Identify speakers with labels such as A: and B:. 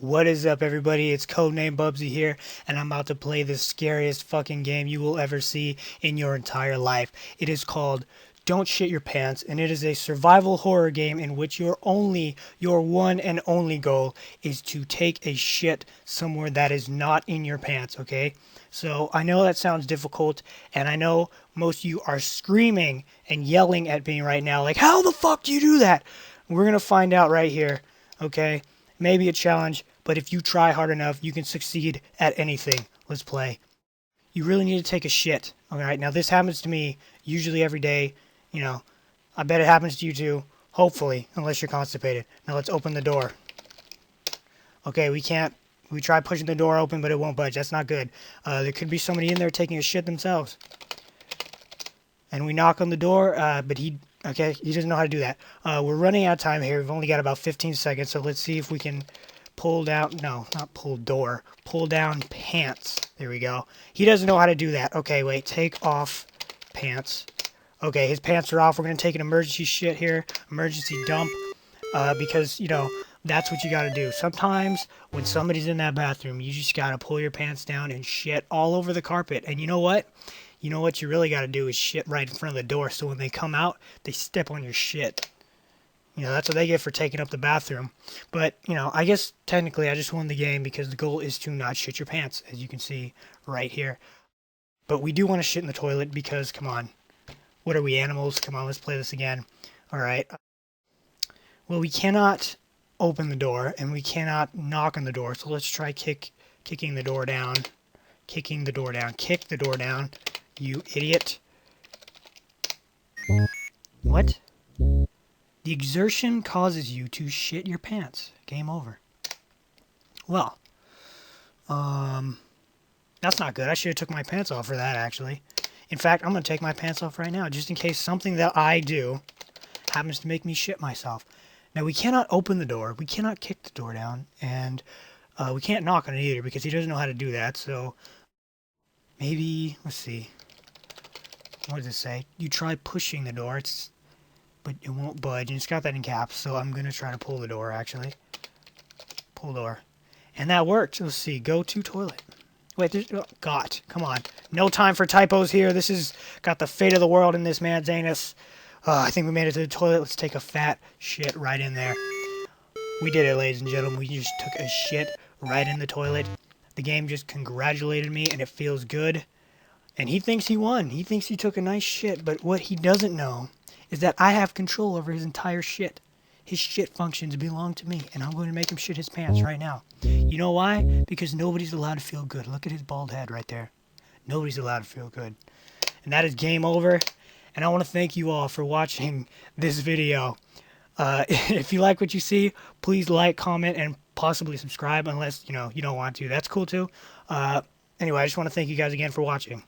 A: What is up, everybody? It's Codename Bubsy here, and I'm about to play the scariest fucking game you will ever see in your entire life. It is called Don't Shit Your Pants, and it is a survival horror game in which your one and only goal is to take a shit somewhere that is not in your pants, okay? So I know that sounds difficult, and I know most of you are screaming and yelling at me right now, like, how the fuck do you do that? We're gonna find out right here, okay? Maybe a challenge, but if you try hard enough, you can succeed at anything. Let's play. You really need to take a shit. Alright, now this happens to me usually every day. You know, I bet it happens to you too. Hopefully, unless you're constipated. Now let's open the door. Okay, we can't. We tried pushing the door open, but it won't budge. That's not good. There could be somebody in there taking a shit themselves. And we knock on the door, but he doesn't know how to do that. We're running out of time here. We've only got about 15 seconds, so let's see if we can pull down, no, not pull door, pull down pants. There we go. He doesn't know how to do that. Okay, wait, take off pants. Okay, his pants are off. We're going to take an emergency shit here, emergency dump, because, you know, that's what you got to do. Sometimes when somebody's in that bathroom, you just got to pull your pants down and shit all over the carpet. And you know what? You know what you really got to do is shit right in front of the door, so when they come out, they step on your shit. You know, that's what they get for taking up the bathroom. But, you know, I guess technically I just won the game because the goal is to not shit your pants, as you can see right here. But we do want to shit in the toilet because, come on, what are we, animals? Come on, let's play this again. Alright. Well, we cannot open the door, and we cannot knock on the door, so let's try kicking the door down. Kicking the door down. Kick the door down. You idiot. What? The exertion causes you to shit your pants. Game over. Well, that's not good. I should have took my pants off for that, actually. In fact, I'm going to take my pants off right now, just in case something that I do happens to make me shit myself. Now, we cannot open the door. We cannot kick the door down. And we can't knock on it either, because he doesn't know how to do that. So, maybe, let's see. What does it say? You try pushing the door, but it won't budge, and it's got that in caps, so I'm going to try to pull the door, actually. Pull door. And that worked. Let's see. Go to toilet. Wait, there's... Oh, God. Come on. No time for typos here. This has got the fate of the world in this man's anus. I think we made it to the toilet. Let's take a fat shit right in there. We did it, ladies and gentlemen. We just took a shit right in the toilet. The game just congratulated me, and it feels good. And he thinks he won. He thinks he took a nice shit, but what he doesn't know is that I have control over his entire shit. His shit functions belong to me, and I'm going to make him shit his pants right now. You know why? Because nobody's allowed to feel good. Look at his bald head right there. Nobody's allowed to feel good. And that is game over, and I want to thank you all for watching this video. If you like what you see, please like, comment, and possibly subscribe, unless, you know, you don't want to. That's cool too. Anyway, I just want to thank you guys again for watching.